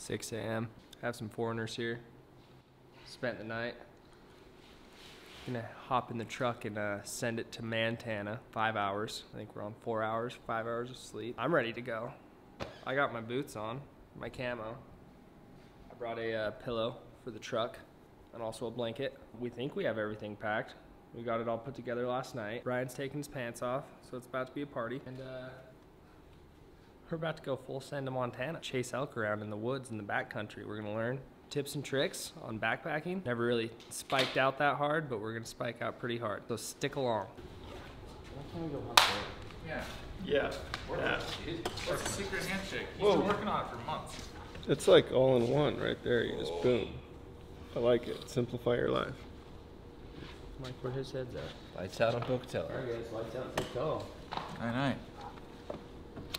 6 a.m. Have some foreigners here. Spent the night. Gonna hop in the truck and send it to Montana. 5 hours. I think we're on 4 hours, 5 hours of sleep. I'm ready to go. I got my boots on, my camo. I brought a pillow for the truck and also a blanket. We think we have everything packed. We got it all put together last night. Brian's taking his pants off, so it's about to be a party. And we're about to go full send to Montana. Chase elk around in the woods in the backcountry. We're gonna learn tips and tricks on backpacking. Never really spiked out that hard, but we're gonna spike out pretty hard. So stick along. Yeah. Yeah. What's the secret handshake? He's been working on it for months. It's like all in one right there. You just boom. I like it. Simplify your life. Mike, where his head's at? Lights out on Hotel. Alright guys, lights out and go. Night.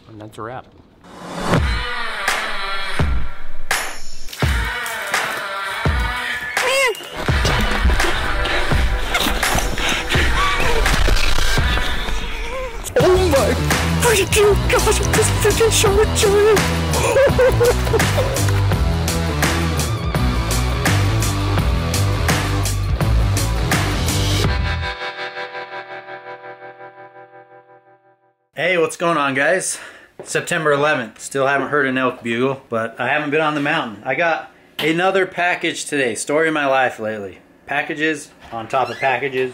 And that's a wrap. Oh my freaking gosh, this freaking short giant! Hey, what's going on, guys? September 11th. Still haven't heard an elk bugle, but I haven't been on the mountain. I got another package today. Story of my life lately. Packages on top of packages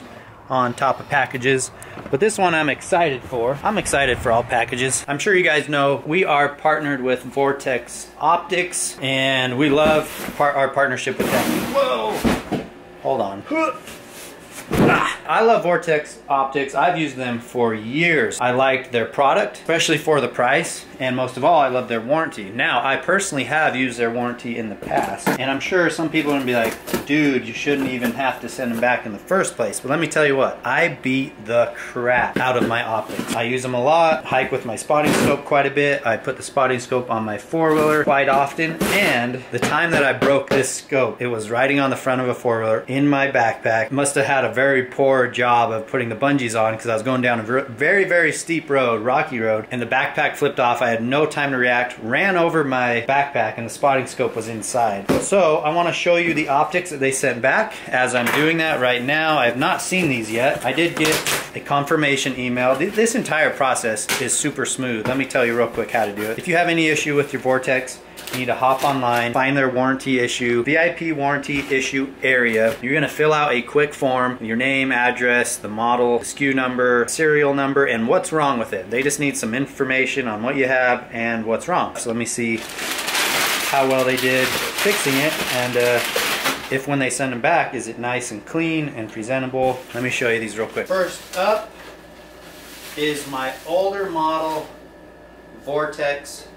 on top of packages. But this one I'm excited for. I'm excited for all packages. I'm sure you guys know we are partnered with Vortex Optics, and we love our partnership with them. Whoa! Hold on. I love Vortex Optics. I've used them for years. I liked their product, especially for the price, and most of all, I love their warranty. Now, I personally have used their warranty in the past, and I'm sure some people are gonna be like, dude, you shouldn't even have to send them back in the first place. But let me tell you what, I beat the crap out of my optics. I use them a lot, hike with my spotting scope quite a bit. I put the spotting scope on my four-wheeler quite often, and the time that I broke this scope, it was riding on the front of a four-wheeler in my backpack. Must have had a very poor job of putting the bungees on because I was going down a very, very steep road, rocky road, and the backpack flipped off. I had no time to react, ran over my backpack, and the spotting scope was inside. So I want to show you the optics that they sent back. As I'm doing that right now, I have not seen these yet. I did get a confirmation email. This entire process is super smooth. Let me tell you real quick how to do it. If you have any issue with your Vortex, you need to hop online, find their warranty issue, VIP warranty issue area. You're gonna fill out a quick form, your name, address, the model, SKU number, serial number, and what's wrong with it. They just need some information on what you have and what's wrong. So let me see how well they did fixing it, and if when they send them back, is it nice and clean and presentable. Let me show you these real quick. First up is my older model Vortex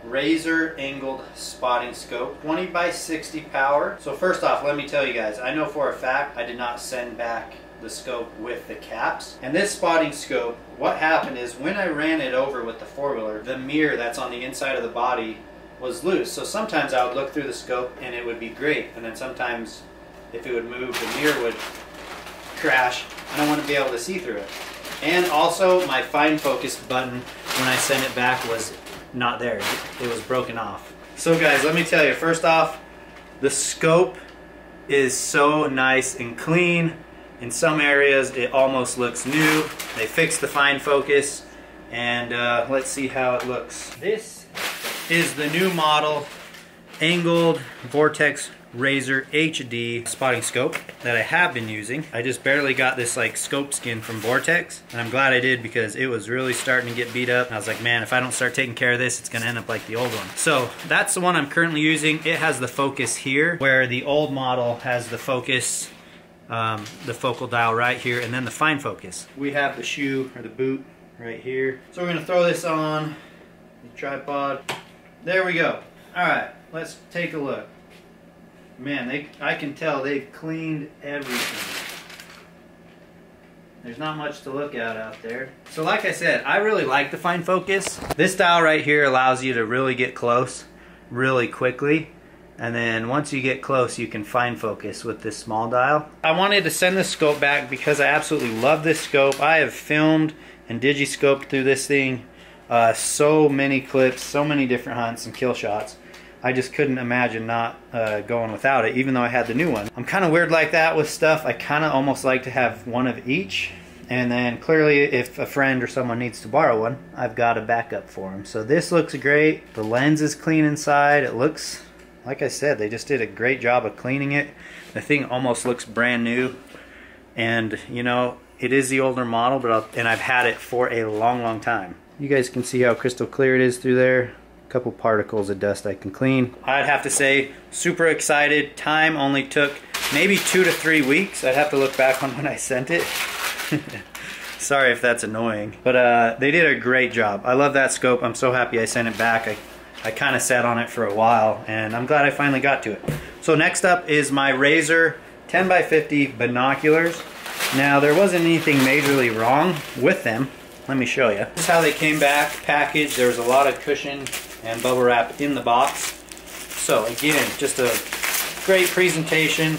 razor angled spotting scope, 20 by 60 power. So first off, let me tell you guys, I know for a fact I did not send back the scope with the caps. And this spotting scope, what happened is when I ran it over with the four-wheeler, the mirror that's on the inside of the body was loose. So sometimes I would look through the scope and it would be great, and then sometimes if it would move, the mirror would crash and I wouldn't be able to see through it. And also my fine focus button when I sent it back was not there. It was broken off. So guys, let me tell you, first off, the scope is so nice and clean. In some areas it almost looks new. They fixed the fine focus, and let's see how it looks. This is the new model angled Vortex Razor HD spotting scope that I have been using. I just barely got this like scope skin from Vortex, and I'm glad I did because it was really starting to get beat up. And I was like, man, if I don't start taking care of this, it's gonna end up like the old one. So that's the one I'm currently using. It has the focus here, where the old model has the focus, the focal dial right here, and then the fine focus. We have the shoe or the boot right here. So we're gonna throw this on the tripod. There we go. All right, let's take a look. Man, I can tell they've cleaned everything. There's not much to look at out there. So like I said, I really like the fine focus. This dial right here allows you to really get close really quickly. And then once you get close, you can fine focus with this small dial. I wanted to send this scope back because I absolutely love this scope. I have filmed and digiscoped through this thing so many clips, so many different hunts and kill shots. I just couldn't imagine not going without it, even though I had the new one. I'm kind of weird like that with stuff. I kind of almost like to have one of each. And then clearly if a friend or someone needs to borrow one, I've got a backup for them. So this looks great. The lens is clean inside. It looks, like I said, they just did a great job of cleaning it. The thing almost looks brand new. And you know, it is the older model, but and I've had it for a long, long time. You guys can see how crystal clear it is through there. A couple particles of dust I can clean. I'd have to say, super excited. Time only took maybe 2 to 3 weeks. I'd have to look back on when I sent it. Sorry if that's annoying, but they did a great job. I love that scope. I'm so happy I sent it back. I kind of sat on it for a while, and I'm glad I finally got to it. So next up is my Razor 10x50 binoculars. Now, there wasn't anything majorly wrong with them. Let me show you. This is how they came back packaged. There was a lot of cushion and bubble wrap in the box. So again, just a great presentation.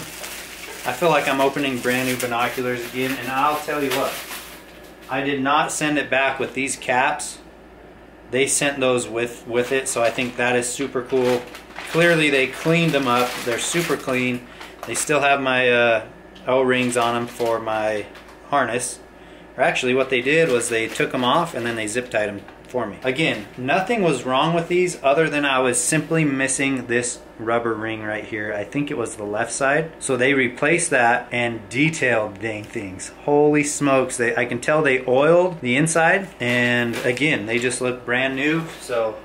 I feel like I'm opening brand new binoculars again, and I'll tell you what, I did not send it back with these caps. They sent those with it, so I think that is super cool. Clearly they cleaned them up. They're super clean. They still have my O-rings on them for my harness. Or actually what they did was they took them off and then they zip tied them for me. Again, nothing was wrong with these other than I was simply missing this rubber ring right here. I think it was the left side. So they replaced that and detailed dang things. Holy smokes, I can tell they oiled the inside, and again, they just look brand new. So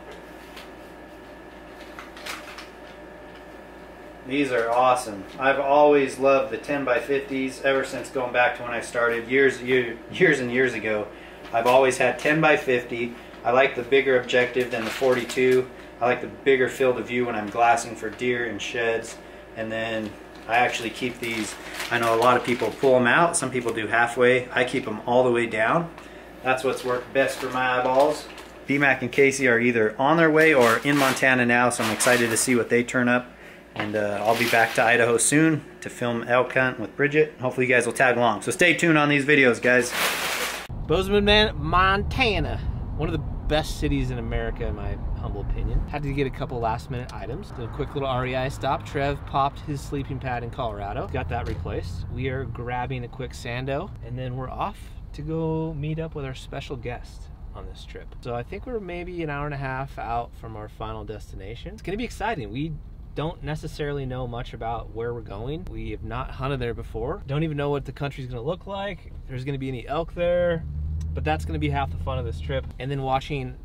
these are awesome. I've always loved the 10x50s ever since going back to when I started years and years ago. I've always had 10x50. I like the bigger objective than the 42. I like the bigger field of view when I'm glassing for deer and sheds. And then I actually keep these, I know a lot of people pull them out, some people do halfway. I keep them all the way down. That's what's worked best for my eyeballs. BMAC and Casey are either on their way or in Montana now, so I'm excited to see what they turn up. And I'll be back to Idaho soon to film elk hunt with Bridget. Hopefully you guys will tag along. So stay tuned on these videos, guys. Bozeman, Montana. One of the best cities in America, in my humble opinion. Had to get a couple last minute items. Did a quick little REI stop. Trev popped his sleeping pad in Colorado. Got that replaced. We are grabbing a quick sando, and then we're off to go meet up with our special guest on this trip. So I think we're maybe an hour and a half out from our final destination. It's gonna be exciting. We don't necessarily know much about where we're going. We have not hunted there before. Don't even know what the country's gonna look like. If there's gonna be any elk there, but that's gonna be half the fun of this trip. And then watching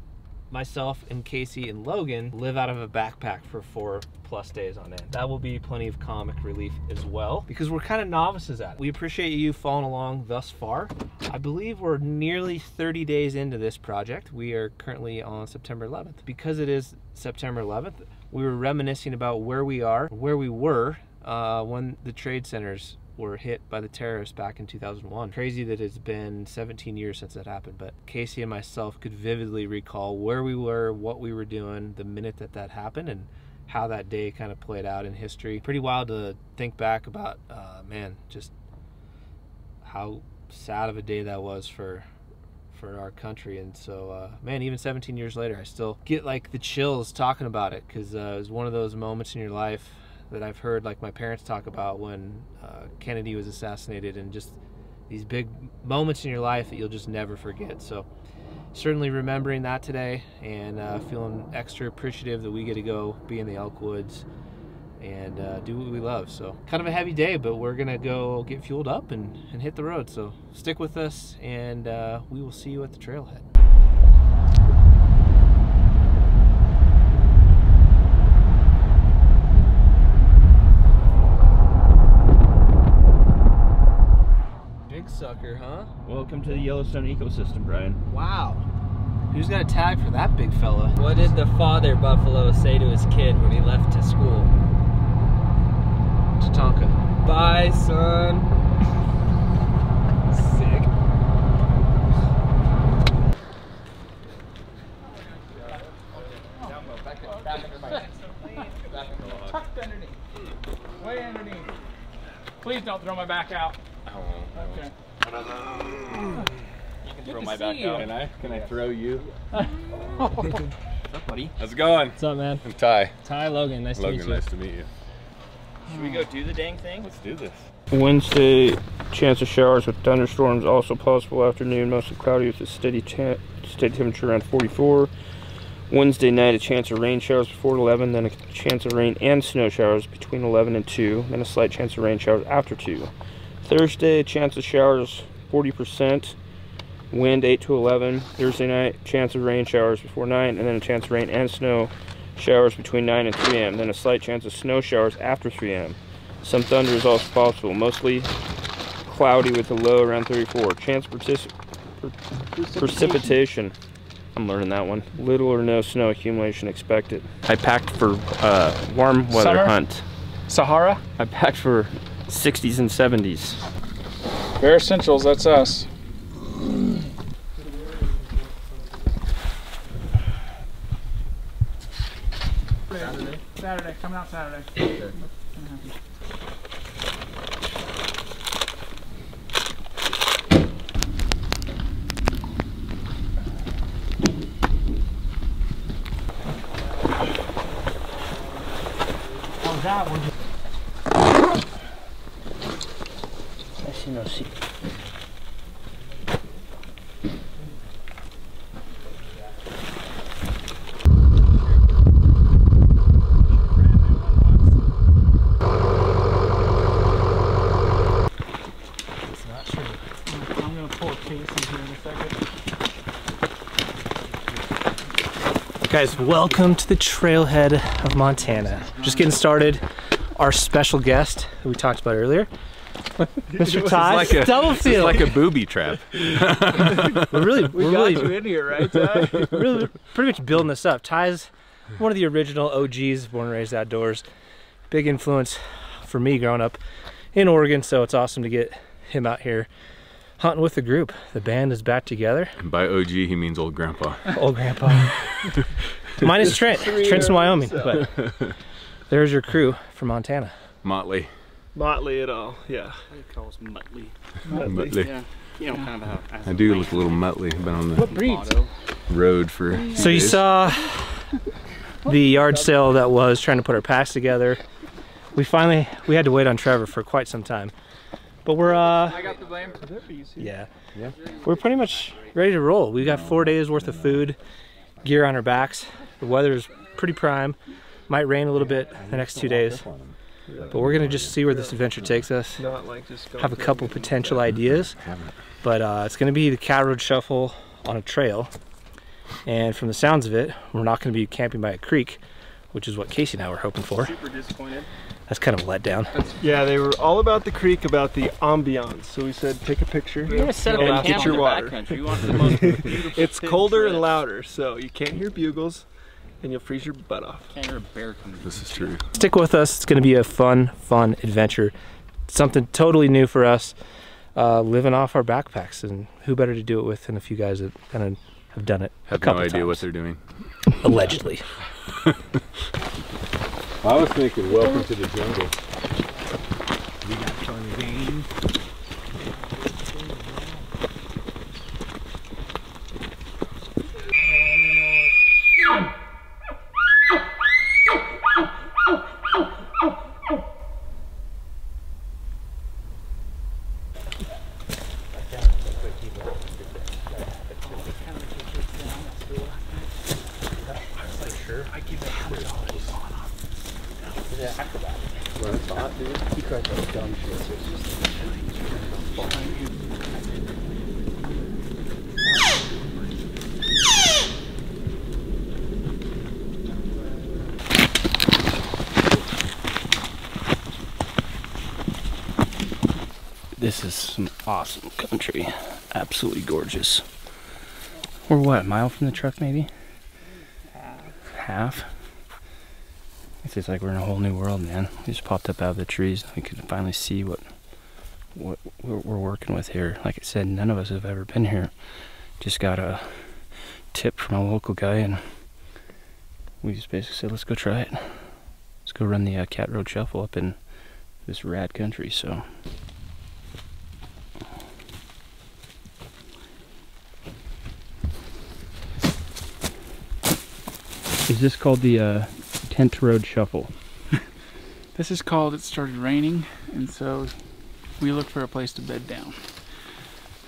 myself and Casey and Logan live out of a backpack for 4+ days on end. That will be plenty of comic relief as well, because we're kind of novices at it. We appreciate you following along thus far. I believe we're nearly 30 days into this project. We are currently on September 11th. Because it is September 11th, we were reminiscing about where we are, where we were when the trade centers were hit by the terrorists back in 2001. Crazy that it's been 17 years since that happened, but Casey and myself could vividly recall where we were, what we were doing the minute that that happened, and how that day kind of played out in history. Pretty wild to think back about, man, just how sad of a day that was for our country. And so man, even 17 years later, I still get like the chills talking about it, because it was one of those moments in your life that I've heard like my parents talk about when Kennedy was assassinated, and just these big moments in your life that you'll just never forget. So certainly remembering that today, and feeling extra appreciative that we get to go be in the elk woods and do what we love. So kind of a heavy day, but we're gonna go get fueled up and hit the road. So stick with us, and we will see you at the trailhead. Big sucker, huh? Welcome to the Yellowstone ecosystem, Brian. Wow. Who's got a tag for that big fella? What did the father buffalo say to his kid when he left to school? Tatanka. Bye, son. Sick. Tucked underneath. Way underneath. Please don't throw my back out. Okay. You can throw my back out. Can I? Can I throw you? What's up, buddy? How's it going? What's up, man? I'm Ty. Ty Logan, nice to meet you. Nice to meet you. Should we go do the dang thing? Let's do this. Wednesday, chance of showers with thunderstorms, also possible afternoon, mostly cloudy with a steady temperature around 44. Wednesday night, a chance of rain showers before 11, then a chance of rain and snow showers between 11 and 2, then a slight chance of rain showers after 2. Thursday, a chance of showers 40%, wind 8 to 11. Thursday night, chance of rain showers before 9, and then a chance of rain and snow showers between 9 and 3 a.m., then a slight chance of snow showers after 3 a.m. Some thunder is also possible, mostly cloudy with a low around 34. Chance precipitation. I'm learning that one. Little or no snow accumulation expected. I packed for warm weather Summer? hunt. Sahara? I packed for 60s and 70s. Bare Essentials, that's us. Saturday, coming out Saturday. Okay. How's that one? I see no sea. Guys, welcome to the trailhead of Montana. Just getting started. Our special guest that we talked about earlier, Mr. Ty Stubblefield. Like a booby trap. we're really you in here, right, Ty? really pretty much building this up. Ty's one of the original OGs, born and raised outdoors. Big influence for me growing up in Oregon, so it's awesome to get him out here hunting with the group. The band is back together. And by OG, he means old grandpa. Old grandpa. Mine is Trent. Trent's in Wyoming, but there's your crew from Montana. Motley. Motley at all, yeah. He calls Muttley. Motley. Yeah. You know, kind of how. I do look a little Motley. I've been on the road for a few So you days. saw the yard sale that was trying to put our packs together. We had to wait on Trevor for quite some time. But we're I got the blame. yeah. We're pretty much ready to roll. We got 4 days worth of food, gear on our backs. The weather is pretty prime. Might rain a little bit the next 2 days. But we're gonna just see where this adventure takes us. Not like just going Have a couple potential ideas. But it's gonna be the Cat Road Shuffle on a trail. And from the sounds of it, we're not gonna be camping by a creek, which is what Casey and I were hoping for. Super disappointed. That's kind of a letdown. Yeah, they were all about the creek, about the ambiance. So we said, take a picture You're gonna set up and a get camp your in the water. backcountry. You want the most beautiful. It's pin colder and trips. louder, so you can't hear bugles, and you'll freeze your butt off. Can't hear a bear coming. This is true. Stick with us. It's going to be a fun adventure. Something totally new for us, living off our backpacks. And who better to do it with than a few guys that kind of have done it Have a couple no idea times. what they're doing. Allegedly. I was thinking, welcome to the jungle. We got Charlie Dane. This is some awesome country. Absolutely gorgeous. We're what, a mile from the truck maybe? Half? It's like we're in a whole new world, man. We just popped up out of the trees. We could finally see what we're working with here. Like I said, none of us have ever been here. Just got a tip from a local guy, and we just basically said, let's go try it. Let's go run the Cat Road Shuffle up in this rad country. So this called the tent road shuffle? This is called, it started raining, and so we looked for a place to bed down.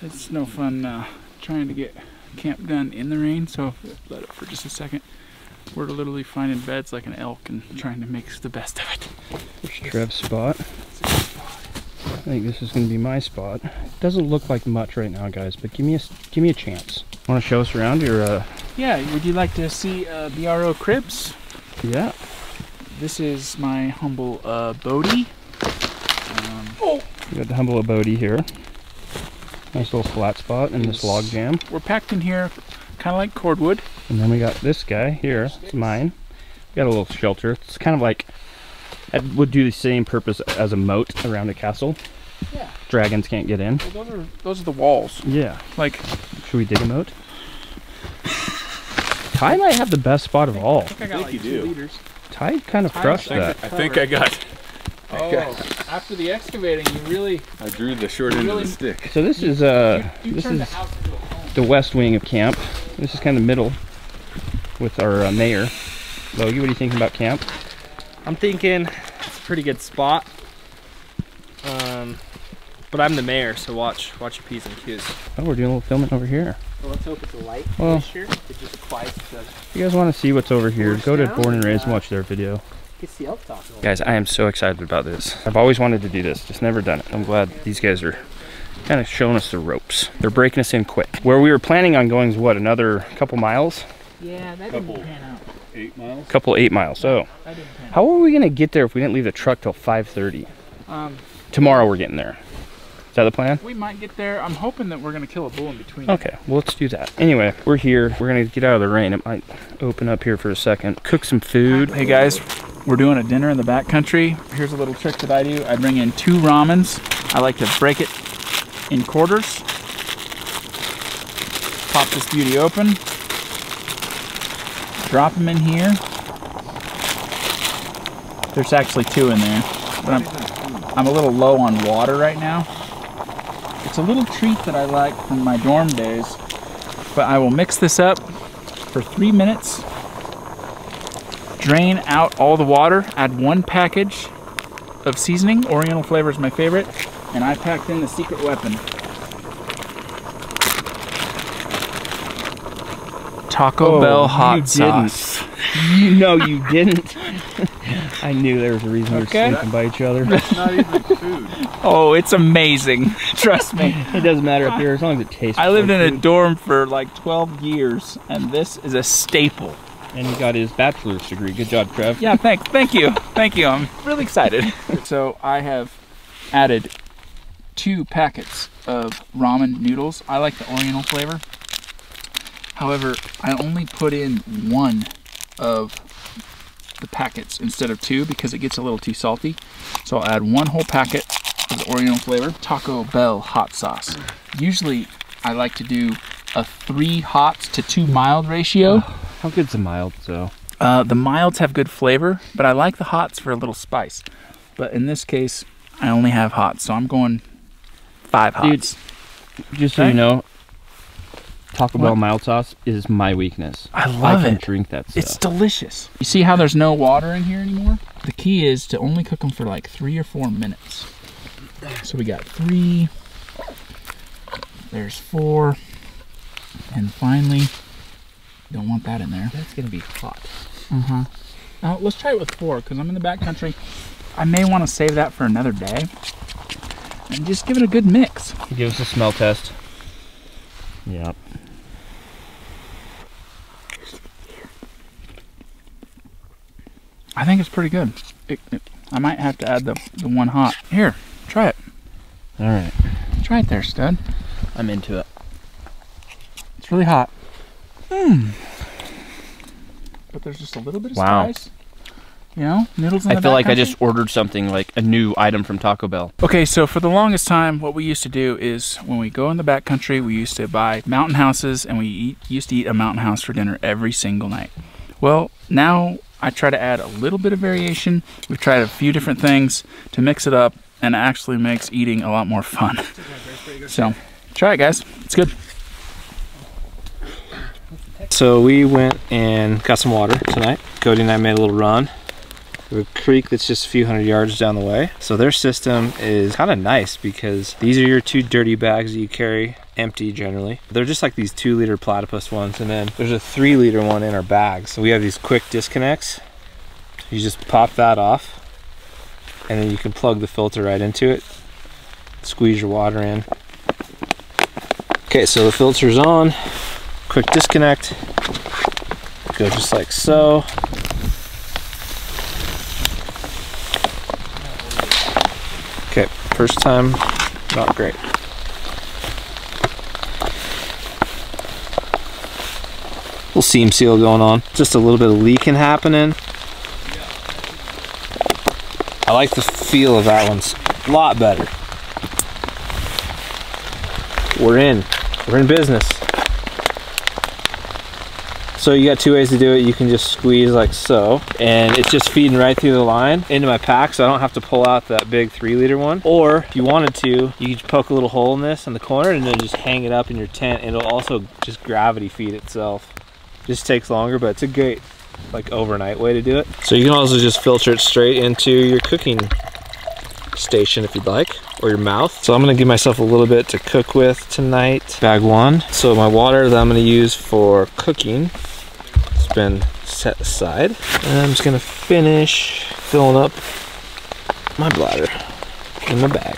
It's no fun trying to get camp done in the rain, so let it for just a second. We're literally finding beds like an elk and trying to make the best of it. There's Trev's spot. I think this is going to be my spot. It doesn't look like much right now, guys, but give me a chance. Want to show us around your? Yeah, would you like to see BRO cribs? Yeah. This is my humble Bodie. You got the humble abode here. Nice little flat spot in this log jam. We're packed in here, kind of like cordwood. And then we got this guy here. It's mine. We got a little shelter. It's kind of like, it would do the same purpose as a moat around a castle. Yeah. Dragons can't get in. Well, those are the walls. Yeah. Like, should we dig a moat? Ty might have the best spot of all. I think like you do. Ty kind of crushed that. I think I got. Oh, after the excavating, you really. I drew the short end of the stick. So this is this is the west wing of camp. This is kind of middle with our mayor. Logie, what are you thinking about camp? I'm thinking it's a pretty good spot. But I'm the mayor, so watch your P's and Q's. Oh, we're doing a little filming over here. Well, let's hope it's a light Well, moisture. It just quiets the. If you guys want to see what's over here, go to Born and Raised and watch their video. Gets the elk talk. Guys, I am so excited about this. I've always wanted to do this, just never done it. I'm glad these guys are kind of showing us the ropes. They're breaking us in quick. Where we were planning on going is what, another couple miles? Yeah, that didn't pan out. 8 miles? Couple 8 miles. So, That didn't pan out. how are we gonna get there if we didn't leave the truck till 5:30? Tomorrow we're getting there. Is that the plan? We might get there. I'm hoping that we're gonna kill a bull in between. Okay, well, let's do that. Anyway, we're here. We're gonna get out of the rain. It might open up here for a second. Cook some food. Hey guys, we're doing a dinner in the backcountry. Here's a little trick that I do. I bring in 2 ramens. I like to break it in quarters. Pop this beauty open. Drop them in here. There's actually 2 in there, but I'm a little low on water right now. It's a little treat that I like from my dorm days, but I will mix this up for 3 minutes, drain out all the water, add 1 package of seasoning. Oriental flavor is my favorite, and I packed in the secret weapon. Taco Bell hot sauce. No, you didn't. I knew there was a reason we were sleeping by each other. It's not even food. Oh, it's amazing. Trust me. It doesn't matter up here as long as it tastes. I lived like in a food. dorm for like 12 years, and this is a staple. And he got his bachelor's degree. Good job, Trev. Yeah, thank you. Thank you. I'm really excited. So I have added 2 packets of ramen noodles. I like the Oriental flavor. However, I only put in 1 of the packets instead of 2 because it gets a little too salty. So I'll add 1 whole packet of the Oriental flavor. Taco Bell hot sauce. Usually I like to do a 3 hots to 2 mild ratio. How good's the mild, though? The milds have good flavor, but I like the hots for a little spice. But in this case, I only have hots, so I'm going 5 hots. Dude, just so you know, Taco Bell mild sauce is my weakness. I love I can it. drink that stuff. It's delicious. You see how there's no water in here anymore? The key is to only cook them for like 3 or 4 minutes. So we got 3, there's 4, and finally, don't want that in there. That's gonna be hot. Now let's try it with 4 because I'm in the backcountry. I may want to save that for another day and just give it a good mix. Give us a smell test. Yep. I think it's pretty good. I might have to add the 1 hot. Here, try it. All right. Try it there, stud. I'm into it. It's really hot. But there's just a little bit of Wow. spice. You know, noodles in the I feel like I backcountry. just ordered something like a new item from Taco Bell. Okay, so for the longest time, what we used to do is when we go in the backcountry, we used to buy mountain houses, and we used to eat a mountain house for dinner every single night. Well, now I try to add a little bit of variation. We've tried a few different things to mix it up, and it actually makes eating a lot more fun. So, try it, guys. It's good. So we went and got some water tonight. Cody and I made a little run. We have a creek that's just a few hundred yards down the way. So their system is kind of nice because these are your 2 dirty bags that you carry empty generally. They're just like these 2-liter platypus ones, and then there's a 3-liter one in our bags. So we have these quick disconnects. You just pop that off, and then you can plug the filter right into it. Squeeze your water in. Okay, so the filter's on. Quick disconnect. Go just like so. Okay, first time, not great. Little seam seal going on. Just a little bit of leaking happening. I like the feel of that one a lot better. We're in business. So you got 2 ways to do it. You can just squeeze like so, and it's just feeding right through the line into my pack, so I don't have to pull out that big 3-liter one. Or if you wanted to, you could poke a little hole in this in the corner and then just hang it up in your tent. It'll also just gravity feed itself. Just takes longer, but it's a great like overnight way to do it. So you can also just filter it straight into your cooking station if you'd like, or your mouth. So I'm gonna give myself a little bit to cook with tonight. Bag 1. So my water that I'm gonna use for cooking has been set aside, and I'm just gonna finish filling up my bladder in my bag.